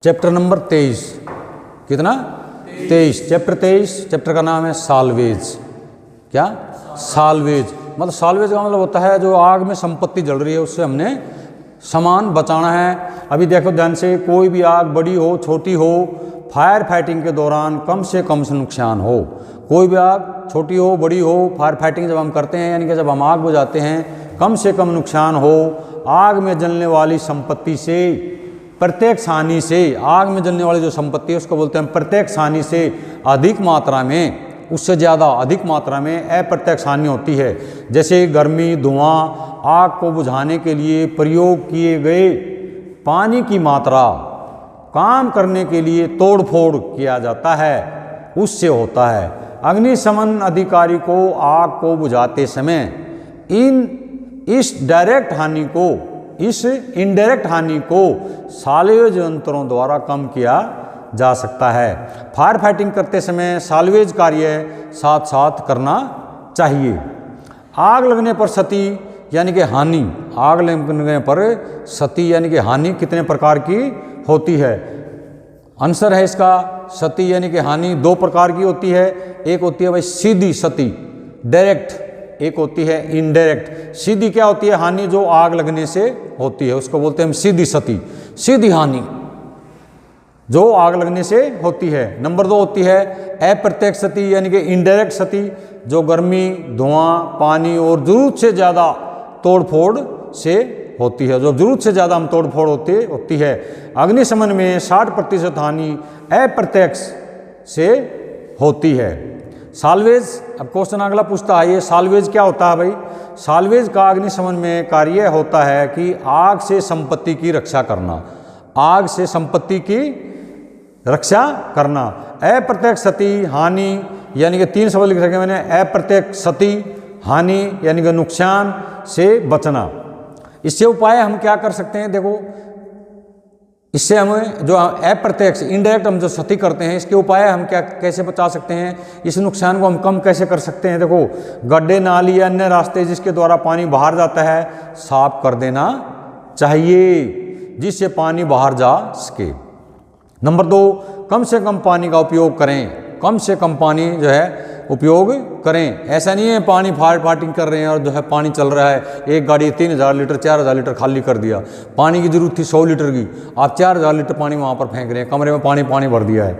Chapter number 23। कितना? 23। Chapter 23, chapter का नाम है साल्वेज। क्या? साल्वेज। मतलब साल्वेज का मतलब होता है जो आग में संपत्ति जल रही है उससे हमने सामान बचाना है। अभी देखो ध्यान से, कोई भी आग बड़ी हो छोटी हो, फायर फाइटिंग के दौरान कम से नुकसान हो। कोई भी आग छोटी हो बड़ी हो, फायर फाइटिंग जब हम करते हैं यानी कि जब हम आग बुझाते हैं, कम से कम नुकसान हो। आग में जलने वाली संपत्ति से, प्रत्यक्ष हानि से, आग में जलने वाली जो संपत्ति है उसको बोलते हैं प्रत्यक्ष हानि से अधिक मात्रा में, उससे ज़्यादा अधिक मात्रा में अप्रत्यक्ष हानि होती है। जैसे गर्मी, धुआं, आग को बुझाने के लिए प्रयोग किए गए पानी की मात्रा, काम करने के लिए तोड़ फोड़ किया जाता है, उससे होता है। अग्निशमन अधिकारी को आग को बुझाते समय इस इनडायरेक्ट हानि को साल्वेज यंत्रों द्वारा कम किया जा सकता है। फायर फाइटिंग करते समय साल्वेज कार्य साथ साथ करना चाहिए। आग लगने पर क्षति यानी कि हानि, आग लगने पर क्षति यानी कि हानि कितने प्रकार की होती है? आंसर है इसका, क्षति यानी कि हानि दो प्रकार की होती है। एक होती है भाई सीधी क्षति, डायरेक्ट, एक होती है इनडायरेक्ट। सीधी क्या होती है? हानि जो आग लगने से होती है उसको बोलते हैं हम सीधी क्षति, सीधी हानि जो आग लगने से होती है। नंबर 2 होती है अप्रत्यक्ष क्षति यानी कि इनडायरेक्ट क्षति, जो गर्मी, धुआं, पानी और जरूरत से ज़्यादा तोड़फोड़ से होती है, जो जरूरत से ज़्यादा हम तोड़फोड़ होती है। अग्निशमन में 60% हानि अप्रत्यक्ष से होती है। साल्वेज, अब क्वेश्चन अगला पूछता है ये साल्वेज क्या होता है भाई? साल्वेज का अग्निशमन में कार्य होता है कि आग से संपत्ति की रक्षा करना, आग से संपत्ति की रक्षा करना। अप्रत्यक्ष क्षति हानि यानी कि 3 शब्द लिख रखे मैंने, अप्रत्यक्ष क्षति हानि यानी कि नुकसान से बचना। इससे उपाय हम क्या कर सकते हैं? देखो, इससे हमें जो अप्रत्यक्ष इनडायरेक्ट हम जो क्षति करते हैं, इसके उपाय हम क्या कैसे बचा सकते हैं? इस नुकसान को हम कम कैसे कर सकते हैं? देखो, गड्ढे, नाली या अन्य रास्ते जिसके द्वारा पानी बाहर जाता है साफ कर देना चाहिए, जिससे पानी बाहर जा सके। नंबर 2, कम से कम पानी का उपयोग करें, कम से कम पानी जो है उपयोग करें। ऐसा नहीं है पानी फायर फाइटिंग कर रहे हैं और जो है पानी चल रहा है, एक गाड़ी 3000 लीटर 4000 लीटर खाली कर दिया, पानी की जरूरत थी 100 लीटर की, आप 4000 लीटर पानी वहाँ पर फेंक रहे हैं, कमरे में पानी भर दिया है।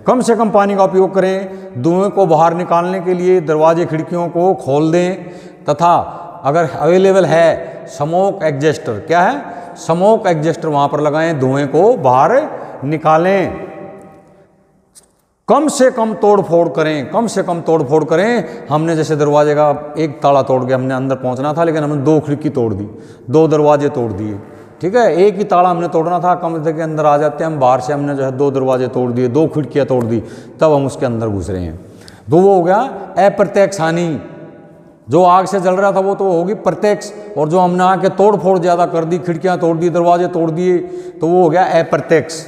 कम से कम पानी का उपयोग करें। धुएं को बाहर निकालने के लिए दरवाजे खिड़कियों को खोल दें, तथा अगर अवेलेबल है स्मोक एग्जॉस्टर, क्या है? स्मोक एग्जॉस्टर वहाँ पर लगाएं, धुएं को बाहर निकालें। कम से कम तोड़फोड़ करें, कम से कम तोड़फोड़ करें। हमने जैसे दरवाजे का एक ताला तोड़ के हमने अंदर पहुंचना था, लेकिन हमने 2 खिड़की तोड़ दी, 2 दरवाजे तोड़ दिए, ठीक है। एक ही ताला हमने तोड़ना था, कमरे के अंदर आ जाते हैं हम, बाहर से हमने जो है 2 दरवाजे तोड़ दिए, 2 खिड़कियाँ तोड़ दी, तब हम उसके अंदर घुस रहे हैं। तो वो हो गया अप्रत्यक्ष हानि। जो आग से जल रहा था वो तो होगी प्रत्यक्ष, और जो हमने आके तोड़ फोड़ ज़्यादा कर दी, खिड़कियाँ तोड़ दी, दरवाजे तोड़ दिए, तो वो हो गया अप्रत्यक्ष।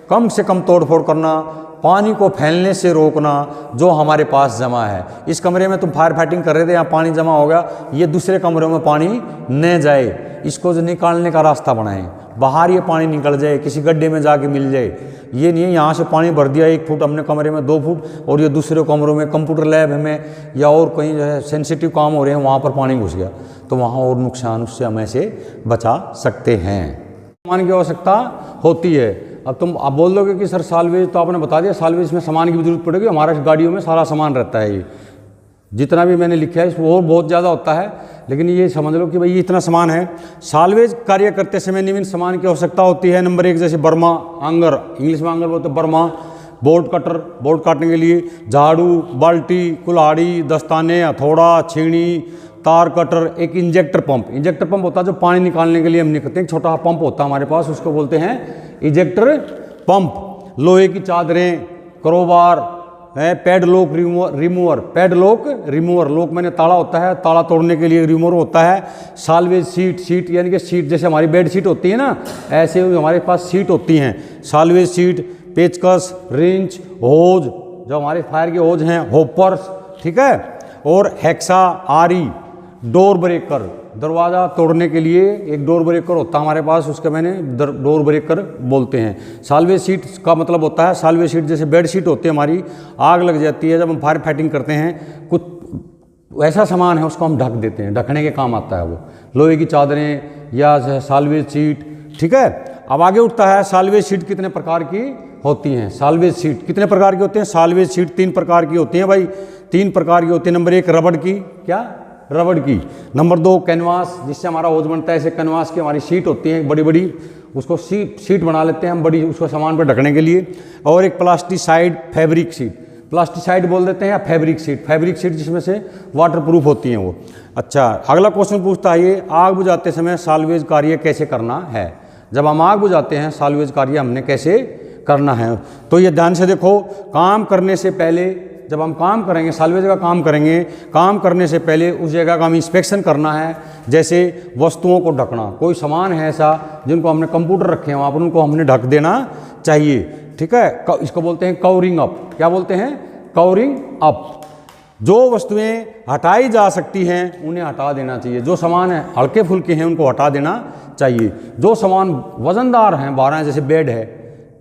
कम से कम तोड़ फोड़ करना। पानी को फैलने से रोकना जो हमारे पास जमा है। इस कमरे में तुम फायर फाइटिंग कर रहे थे, यहाँ पानी जमा हो गया, ये दूसरे कमरों में पानी न जाए, इसको जो निकालने का रास्ता बनाएं, बाहर ये पानी निकल जाए, किसी गड्ढे में जाके मिल जाए। ये नहीं है यहाँ से पानी भर दिया 1 फुट हमने कमरे में, 2 फुट, और ये दूसरे कमरों में, कंप्यूटर लैब में या और कहीं जो है सेंसिटिव काम हो रहे हैं वहाँ पर पानी घुस गया, तो वहाँ और नुकसान, उससे हम ऐसे बचा सकते हैं। सामान की आवश्यकता होती है। अब बोल दोगे कि सर साल्वेज तो आपने बता दिया, साल्वेज में सामान की भी जरूरत पड़ेगी। हमारा गाड़ियों में सारा सामान रहता है, ये जितना भी मैंने लिखा है इसमें और बहुत ज़्यादा होता है, लेकिन ये समझ लो कि भाई ये इतना सामान है। साल्वेज कार्य करते समय निम्न सामान की आवश्यकता होती है। नंबर 1, जैसे बर्मा, आंगर, इंग्लिश में आंगर बोलते हैं, बर्मा, बोर्ड कटर, बोर्ड काटने के लिए, झाड़ू, बाल्टी, कुल्हाड़ी, दस्ताने, हथौड़ा, छीनी, तार कटर, एक इंजेक्टर पंप। इंजेक्टर पंप होता है जो पानी निकालने के लिए हम निकलते हैं, छोटा पंप होता है हमारे पास, उसको बोलते हैं इंजेक्टर पंप। लोहे की चादरें, क्रोबार है, padlock remover, padlock remover, lock मैंने ताला होता है, ताला तोड़ने के लिए रिमूवर होता है। साल्वेज सीट यानी कि सीट जैसे हमारी बेड शीट होती है ना, ऐसे हमारे पास सीट होती हैं। साल्वेज सीट, पेचकस, रिंच, होज, जो हमारे फायर के होज हैं, होपर्स, ठीक है, और हेक्सा, आरी, डोर ब्रेकर, दरवाज़ा तोड़ने के लिए एक डोर ब्रेकर होता है हमारे पास, उसके मैंने डोर ब्रेकर बोलते हैं। साल्वेज शीट का मतलब होता है, साल्वेज शीट जैसे बेड शीट होती है हमारी, आग लग जाती है जब हम फायर फाइटिंग करते हैं, कुछ ऐसा सामान है उसको हम ढक देते हैं, ढकने के काम आता है वो, लोहे की चादरें या साल्वेज शीट। ठीक है, अब आगे उठता है साल्वेज शीट कितने प्रकार की होती हैं। साल्वेज शीट कितने प्रकार की होती हैं? साल्वेज शीट 3 प्रकार की होती हैं भाई, 3 प्रकार की होती है। नंबर 1 रबड़ की, क्या रबड़ की। नंबर 2 कैनवास, जिससे हमारा होज बनता है, ऐसे कैनवास की हमारी शीट होती हैं बड़ी बड़ी, उसको शीट बना लेते हैं हम बड़ी, उसको सामान पर ढकने के लिए। और एक प्लास्टिसाइड फैब्रिक शीट, प्लास्टिसाइड बोल देते हैं या फैब्रिक शीट, फैब्रिक शीट जिसमें से वाटर प्रूफ होती हैं वो। अच्छा, अगला क्वेश्चन पूछता है ये, आग बुझाते समय साल्वेज कार्य कैसे करना है। जब हम आग बुझाते हैं साल्वेज कार्य हमने कैसे करना है, तो ये ध्यान से देखो। काम करने से पहले, जब हम काम करेंगे, साल्वेज का काम करेंगे, काम करने से पहले उस जगह का हमें इंस्पेक्शन करना है। जैसे वस्तुओं को ढकना, कोई सामान है ऐसा जिनको हमने कंप्यूटर रखे हैं वहाँ पर, उनको हमने ढक देना चाहिए। ठीक है, इसको बोलते हैं कवरिंग अप। क्या बोलते हैं? Covering up. जो वस्तुएं हटाई जा सकती हैं उन्हें हटा देना चाहिए, जो सामान है हल्के फुल्के हैं उनको हटा देना चाहिए। जो सामान वजनदार हैं, 12 जैसे बेड है,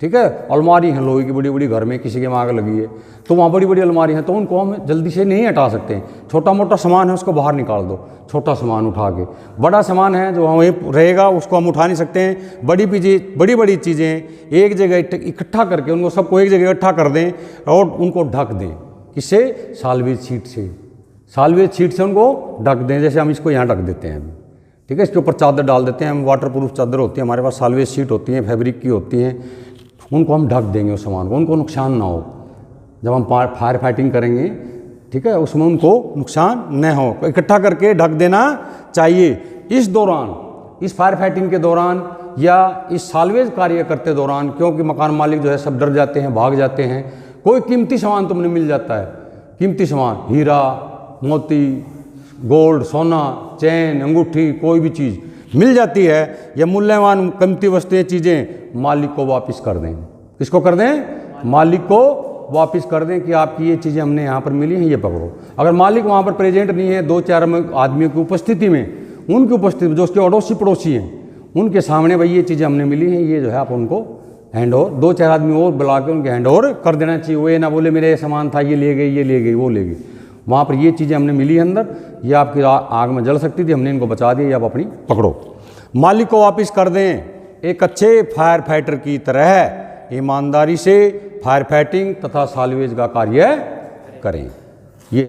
ठीक है, अलमारी है लोहे की बड़ी बड़ी, घर में किसी के आग लगी है तो वहाँ बड़ी बड़ी अलमारी है, तो उनको हम जल्दी से नहीं हटा सकते। छोटा मोटा सामान है उसको बाहर निकाल दो, छोटा सामान उठा के। बड़ा सामान है जो वहीं रहेगा उसको हम उठा नहीं सकते हैं। बड़ी बड़ी चीज़ें एक जगह इकट्ठा करके उनको सबको एक जगह इकट्ठा कर दें और उनको ढक दें। किससे? साल्वेज शीट से। साल्वेज शीट से उनको ढक दें, जैसे हम इसको यहाँ ढक देते हैं। ठीक है, इसके ऊपर चादर डाल देते हैं हम, वाटर प्रूफ चादर होती है हमारे पास, साल्वेज शीट होती हैं, फैब्रिक की होती हैं, उनको हम ढक देंगे उस सामान को, उनको नुकसान ना हो। जब हम फायर फाइटिंग करेंगे, ठीक है, उसमें उनको नुकसान न हो, इकट्ठा करके ढक देना चाहिए। इस दौरान, इस फायर फाइटिंग के दौरान या इस साल्वेज कार्य करते दौरान, क्योंकि मकान मालिक जो है सब डर जाते हैं, भाग जाते हैं, कोई कीमती सामान तुमने मिल जाता है, कीमती सामान, हीरा मोती, गोल्ड, सोना, चैन, अंगूठी, कोई भी चीज़ मिल जाती है या मूल्यवान कीमती वस्तुएं, चीज़ें, मालिक को वापस कर दें। किसको कर दें? मालिक को वापस कर दें कि आपकी ये चीज़ें हमने यहाँ पर मिली हैं, ये पकड़ो। अगर मालिक वहाँ पर प्रेजेंट नहीं है, 2-4 आदमियों की उपस्थिति में, उनकी उपस्थिति जो उसके अड़ोसी पड़ोसी हैं, उनके सामने भाई ये चीज़ें हमने मिली हैं, ये जो है आप उनको हैंड ओवर, 2-4 आदमी और बुला के उनके हैंड ओवर कर देना चाहिए। वो ये ना बोले मेरे सामान था, ये ले गई, ये ले गई, वो ले गई। वहाँ पर ये चीज़ें हमने मिली अंदर, ये आपकी आग में जल सकती थी, हमने इनको बचा दिया, ये आप अपनी पकड़ो। मालिक को वापस कर दें। एक अच्छे फायर फाइटर की तरह ईमानदारी से फायर फाइटिंग तथा साल्वेज का कार्य करें।